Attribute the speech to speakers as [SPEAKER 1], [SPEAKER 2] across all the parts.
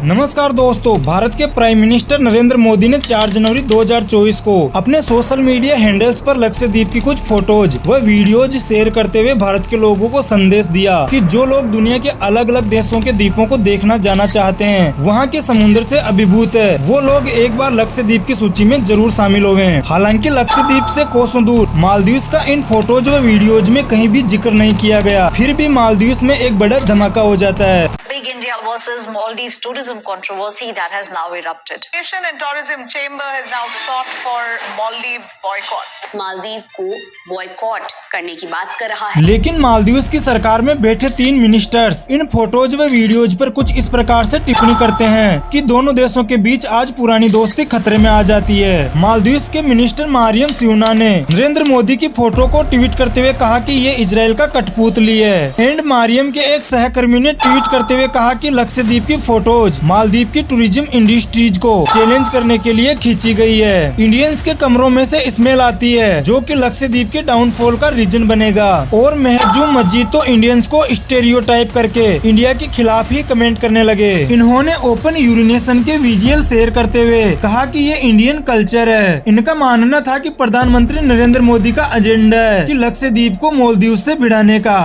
[SPEAKER 1] नमस्कार दोस्तों, भारत के प्राइम मिनिस्टर नरेंद्र मोदी ने 4 जनवरी 2024 को अपने सोशल मीडिया हैंडल्स पर लक्षद्वीप की कुछ फोटोज व वीडियोज शेयर करते हुए भारत के लोगों को संदेश दिया कि जो लोग दुनिया के अलग अलग देशों के द्वीपों को देखना जाना चाहते हैं, वहां के समुद्र से अभिभूत है, वो लोग एक बार लक्षद्वीप की सूची में जरूर शामिल होवे हैं। हालांकि लक्षद्वीप से कोसों दूर मालदीव्स का इन फोटोज व वीडियोज में कहीं भी जिक्र नहीं किया गया, फिर भी मालदीव्स में एक बड़ा धमाका हो जाता है।
[SPEAKER 2] Big India versus Maldives tourism controversy that has now erupted.
[SPEAKER 3] Aviation and Tourism Chamber has now sought for Maldives boycott.
[SPEAKER 2] Maldives को बॉयकॉट करने की बात कर रहा है।
[SPEAKER 1] लेकिन मालदीव्स की सरकार में बैठे 3 मिनिस्टर्स इन फोटोज व वीडियोज पर कुछ इस प्रकार से टिप्पणी करते हैं कि दोनों देशों के बीच आज पुरानी दोस्ती खतरे में आ जाती है। मालदीव्स के मिनिस्टर मारियम सियूना ने नरेंद्र मोदी की फोटो को ट्वीट करते हुए कहा कि ये इजराइल का कठपुतली है। एंड मारियम के एक सहकर्मी ने ट्वीट करते हुए कहा कि लक्षद्वीप की फोटोज मालदीव की टूरिज्म इंडस्ट्रीज को चैलेंज करने के लिए खींची गई है। इंडियंस के कमरों में से स्मेल आती है, जो कि लक्षद्वीप के डाउनफॉल का रीजन बनेगा। और महजूम मस्जिद तो इंडियंस को स्टेरियोटाइप करके इंडिया के खिलाफ ही कमेंट करने लगे। इन्होंने ओपन यूरिनेशन के विजुअल शेयर करते हुए कहा कि ये इंडियन कल्चर है। इनका मानना था कि प्रधानमंत्री नरेंद्र मोदी का एजेंडा है कि लक्षद्वीप को मालदीव से भिड़ाने का।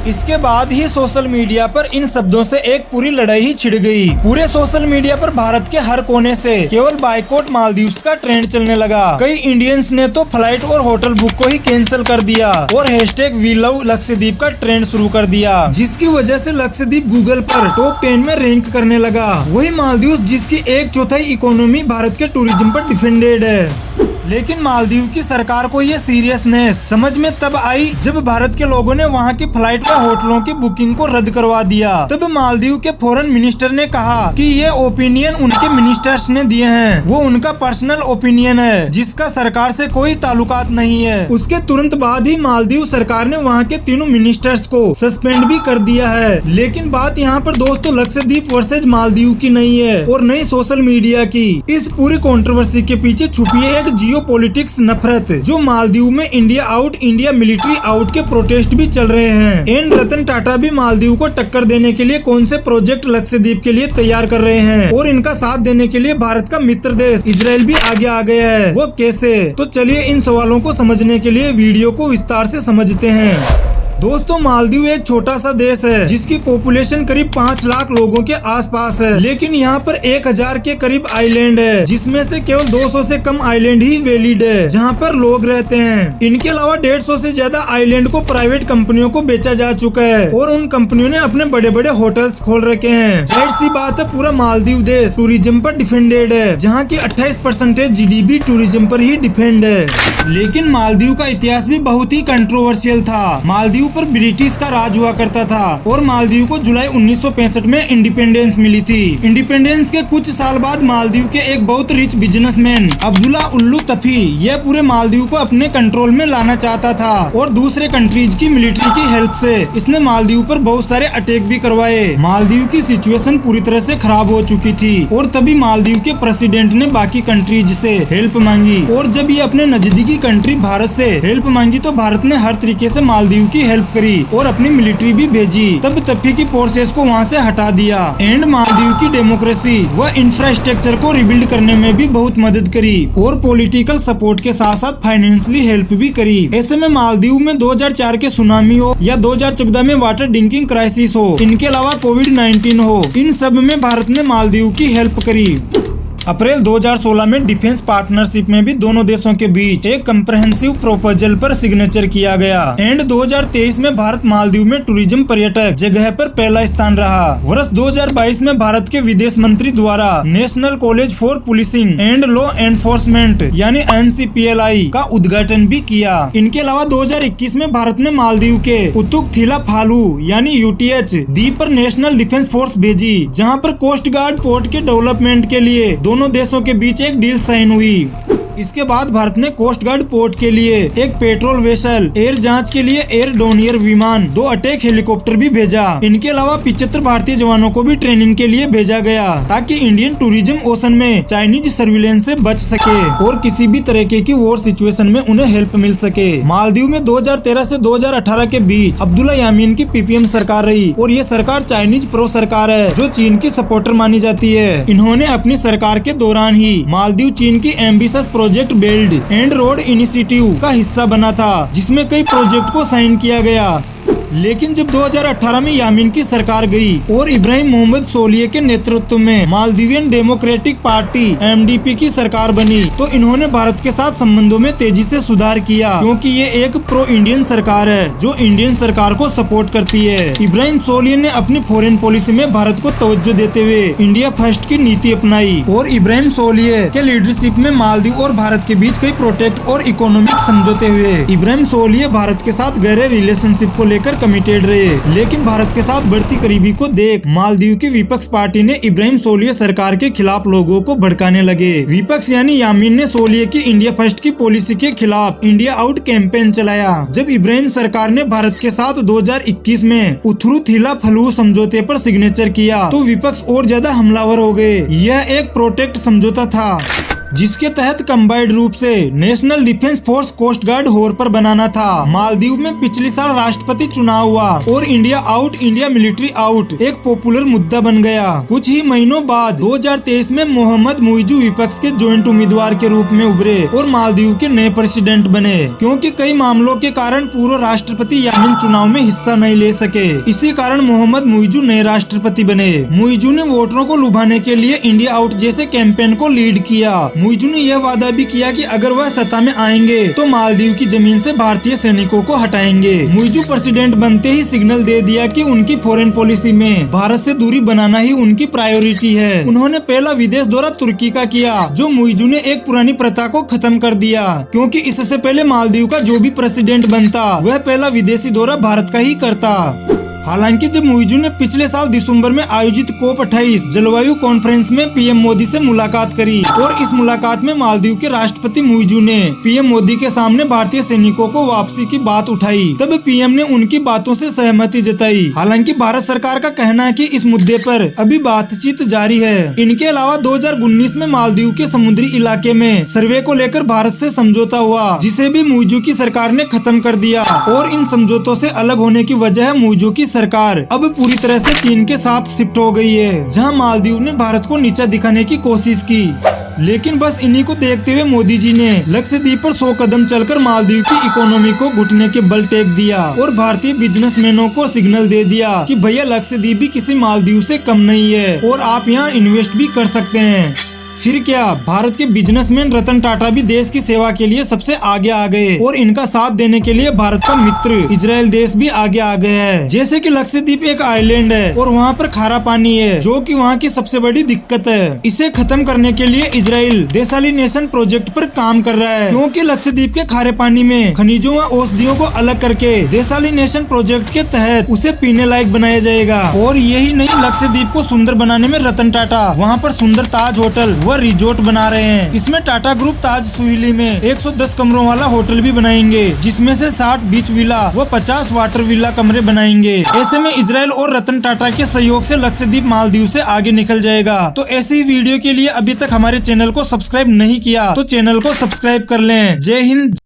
[SPEAKER 1] इसके बाद ही सोशल मीडिया पर इन शब्दों से एक पूरी लड़ाई ही छिड़ गई। पूरे सोशल मीडिया पर भारत के हर कोने से केवल बाइकॉट मालदीव्स का ट्रेंड चलने लगा। कई इंडियंस ने तो फ्लाइट और होटल बुक को ही कैंसिल कर दिया और हैशटैग वी लव लक्षद्वीप का ट्रेंड शुरू कर दिया, जिसकी वजह से लक्षद्वीप गूगल पर टॉप 10 में रैंक करने लगा। वही मालदीव्स, जिसकी 1/4 इकोनॉमी भारत के टूरिज्म पर डिपेंडेड है। लेकिन मालदीव की सरकार को ये सीरियसनेस समझ में तब आई जब भारत के लोगों ने वहाँ की फ्लाइट व होटलों की बुकिंग को रद्द करवा दिया। तब मालदीव के फॉरेन मिनिस्टर ने कहा कि ये ओपिनियन उनके मिनिस्टर्स ने दिए हैं, वो उनका पर्सनल ओपिनियन है जिसका सरकार से कोई ताल्लुकात नहीं है। उसके तुरंत बाद ही मालदीव सरकार ने वहाँ के 3 मिनिस्टर्स को सस्पेंड भी कर दिया है। लेकिन बात यहाँ पर दोस्तों लक्षद्वीप वर्सेज मालदीव की नहीं है और नई सोशल मीडिया की। इस पूरी कंट्रोवर्सी के पीछे छुपी है एक जियोपॉलिटिक्स नफरत, जो मालदीव में India out, India military out के प्रोटेस्ट भी चल रहे हैं। एंड रतन टाटा भी मालदीव को टक्कर देने के लिए कौन से प्रोजेक्ट लक्षद्वीप के लिए तैयार कर रहे हैं और इनका साथ देने के लिए भारत का मित्र देश इजराइल भी आगे आ गया है। वो कैसे? तो चलिए इन सवालों को समझने के लिए वीडियो को विस्तार से समझते हैं। दोस्तों, मालदीव एक छोटा सा देश है जिसकी पॉपुलेशन करीब 5 लाख लोगों के आसपास है। लेकिन यहाँ पर 1000 के करीब आइलैंड है, जिसमें से केवल 200 से कम आइलैंड ही वैलिड है जहाँ पर लोग रहते हैं। इनके अलावा 150 से ज्यादा आइलैंड को प्राइवेट कंपनियों को बेचा जा चुका है और उन कंपनियों ने अपने बड़े बड़े होटल्स खोल रखे हैं। जाहिर सी बात है, पूरा मालदीव देश टूरिज्म पर डिपेंडेड है, जहाँ की 28% GDP टूरिज्म पर ही डिपेंड है। लेकिन मालदीव का इतिहास भी बहुत ही कंट्रोवर्शियल था। मालदीव पर ब्रिटिश का राज हुआ करता था और मालदीव को जुलाई 1965 में इंडिपेंडेंस मिली थी। इंडिपेंडेंस के कुछ साल बाद मालदीव के एक बहुत रिच बिजनेसमैन अब्दुल्ला उल्लू तफी यह पूरे मालदीव को अपने कंट्रोल में लाना चाहता था और दूसरे कंट्रीज की मिलिट्री की हेल्प से इसने मालदीव पर बहुत सारे अटैक भी करवाए। मालदीव की सिचुएशन पूरी तरह से खराब हो चुकी थी और तभी मालदीव के प्रेसिडेंट ने बाकी कंट्रीज से हेल्प मांगी। और जब ये अपने नजदीकी कंट्री भारत से हेल्प मांगी तो भारत ने हर तरीके से मालदीव की हेल्प करी और अपनी मिलिट्री भी भेजी। तब तफी की फोर्सेस को वहाँ से हटा दिया एंड मालदीव की डेमोक्रेसी व इंफ्रास्ट्रक्चर को रिबिल्ड करने में भी बहुत मदद करी और पॉलिटिकल सपोर्ट के साथ साथ फाइनेंशियली हेल्प भी करी। ऐसे में मालदीव में 2004 के सुनामी हो या 2014 में वाटर ड्रिंकिंग क्राइसिस हो, इनके अलावा कोविड-19 हो, इन सब में भारत ने मालदीव की हेल्प करी। अप्रैल 2016 में डिफेंस पार्टनरशिप में भी दोनों देशों के बीच एक कंप्रहेंसिव प्रोपोजल पर सिग्नेचर किया गया। एंड 2023 में भारत मालदीव में टूरिज्म पर्यटक जगह पर पहला स्थान रहा। वर्ष 2022 में भारत के विदेश मंत्री द्वारा national college for policing and law enforcement यानी NCPLI का उद्घाटन भी किया। इनके अलावा 2021 में भारत ने मालदीव के उतुक थिला फालू यानी UTH द्वीप पर नेशनल डिफेंस फोर्स भेजी, जहाँ पर कोस्ट गार्ड पोर्ट के डेवलपमेंट के लिए दोनों देशों के बीच एक डील साइन हुई। इसके बाद भारत ने कोस्ट गार्ड पोर्ट के लिए एक पेट्रोल वेसल, एयर जांच के लिए एयर डोनियर विमान, 2 अटैक हेलीकॉप्टर भी भेजा। इनके अलावा 75 भारतीय जवानों को भी ट्रेनिंग के लिए भेजा गया ताकि इंडियन टूरिज्म ओशन में चाइनीज सर्विलेंस से बच सके और किसी भी तरीके की वॉर सिचुएशन में उन्हें हेल्प मिल सके। मालदीव में 2013 से 2018 के बीच अब्दुल्ला यामीन की पीपीएम सरकार रही और ये सरकार चाइनीज प्रो सरकार है जो चीन की सपोर्टर मानी जाती है। इन्होंने अपनी सरकार के दौरान ही मालदीव चीन की ambitious project belt and road initiative का हिस्सा बना था, जिसमें कई प्रोजेक्ट को साइन किया गया। लेकिन जब 2018 में यामीन की सरकार गई और इब्राहिम मोहम्मद सोलिह के नेतृत्व में मालदीवियन डेमोक्रेटिक पार्टी (एमडीपी) की सरकार बनी तो इन्होंने भारत के साथ संबंधों में तेजी से सुधार किया, क्योंकि ये एक प्रो इंडियन सरकार है जो इंडियन सरकार को सपोर्ट करती है। इब्राहिम सोलिह ने अपनी फॉरेन पॉलिसी में भारत को तवज्जो देते हुए इंडिया फर्स्ट की नीति अपनाई और इब्राहिम सोलिह के लीडरशिप में मालदीव और भारत के बीच कई प्रोटेक्ट और इकोनॉमिक समझौते हुए। इब्राहिम सोलिह भारत के साथ गहरे रिलेशनशिप को लेकर कमिटेड रहे, लेकिन भारत के साथ बढ़ती करीबी को देख मालदीव की विपक्ष पार्टी ने इब्राहिम सोलिह सरकार के खिलाफ लोगों को भड़काने लगे। विपक्ष यानी यामीन ने सोलिह की इंडिया फर्स्ट की पॉलिसी के खिलाफ इंडिया आउट कैंपेन चलाया। जब इब्राहिम सरकार ने भारत के साथ 2021 में उथरू-थीला फलू समझौते पर सिग्नेचर किया तो विपक्ष और ज्यादा हमलावर हो गए। यह एक प्रोटेक्ट समझौता था जिसके तहत कंबाइंड रूप से national defence force coast guard होर पर बनाना था। मालदीव में पिछले साल राष्ट्रपति चुनाव हुआ और India out, India military out एक पॉपुलर मुद्दा बन गया। कुछ ही महीनों बाद 2023 में मोहम्मद मुइजू विपक्ष के ज्वाइंट उम्मीदवार के रूप में उभरे और मालदीव के नए प्रेसिडेंट बने, क्योंकि कई मामलों के कारण पूर्व राष्ट्रपति यामीन चुनाव में हिस्सा नहीं ले सके। इसी कारण मोहम्मद मुइजू नए राष्ट्रपति बने। मुइजू ने वोटरों को लुभाने के लिए इंडिया आउट जैसे कैंपेन को लीड किया। मुइजू ने यह वादा भी किया कि अगर वह सत्ता में आएंगे तो मालदीव की जमीन से भारतीय सैनिकों को हटाएंगे। मुइजू प्रेसिडेंट बनते ही सिग्नल दे दिया कि उनकी फॉरेन पॉलिसी में भारत से दूरी बनाना ही उनकी प्रायोरिटी है। उन्होंने पहला विदेश दौरा तुर्की का किया, जो मुइजू ने एक पुरानी प्रथा को खत्म कर दिया, क्योंकि इससे पहले मालदीव का जो भी प्रेसिडेंट बनता वह पहला विदेशी दौरा भारत का ही करता। हालांकि जब मुइजू ने पिछले साल दिसंबर में आयोजित COP28 जलवायु कॉन्फ्रेंस में पीएम मोदी से मुलाकात करी और इस मुलाकात में मालदीव के राष्ट्रपति मुइजू ने पीएम मोदी के सामने भारतीय सैनिकों को वापसी की बात उठाई, तब पीएम ने उनकी बातों से सहमति जताई। हालांकि भारत सरकार का कहना है कि इस मुद्दे पर अभी बातचीत जारी है। इनके अलावा 2019 में मालदीव के समुद्री इलाके में सर्वे को लेकर भारत से समझौता हुआ, जिसे भी मुइजू की सरकार ने खत्म कर दिया और इन समझौतों से अलग होने की वजह है मुइजू की सरकार अब पूरी तरह से चीन के साथ शिफ्ट हो गई है, जहां मालदीव ने भारत को नीचा दिखाने की कोशिश की। लेकिन बस इन्हीं को देखते हुए मोदी जी ने लक्षद्वीप पर 100 कदम चलकर मालदीव की इकोनॉमी को घुटने के बल टेक दिया और भारतीय बिजनेसमैनों को सिग्नल दे दिया कि भैया लक्षद्वीप भी किसी मालदीव से कम नहीं है और आप यहाँ इन्वेस्ट भी कर सकते हैं। फिर क्या, भारत के बिजनेसमैन रतन टाटा भी देश की सेवा के लिए सबसे आगे आ गए और इनका साथ देने के लिए भारत का मित्र इजराइल देश भी आगे आ गया है। जैसे कि लक्षद्वीप एक आइलैंड है और वहाँ पर खारा पानी है, जो कि वहाँ की सबसे बड़ी दिक्कत है। इसे खत्म करने के लिए इजराइल डेसैलिनेशन प्रोजेक्ट पर काम कर रहा है, क्योंकि लक्षद्वीप के खारे पानी में खनिजों व औषधियों को अलग करके डेसैलिनेशन प्रोजेक्ट के तहत उसे पीने लायक बनाया जाएगा। और यही नहीं, लक्षद्वीप को सुंदर बनाने में रतन टाटा वहाँ पर सुंदर ताज होटल व रिजोर्ट बना रहे हैं। इसमें टाटा ग्रुप ताज सुहीली में 110 कमरों वाला होटल भी बनाएंगे, जिसमें से 60 बीच विला व 50 वाटर विला कमरे बनाएंगे। ऐसे में इजराइल और रतन टाटा के सहयोग से लक्षद्वीप मालदीव से आगे निकल जाएगा। तो ऐसी ही वीडियो के लिए अभी तक हमारे चैनल को सब्सक्राइब नहीं किया तो चैनल को सब्सक्राइब कर लें। जय हिंद।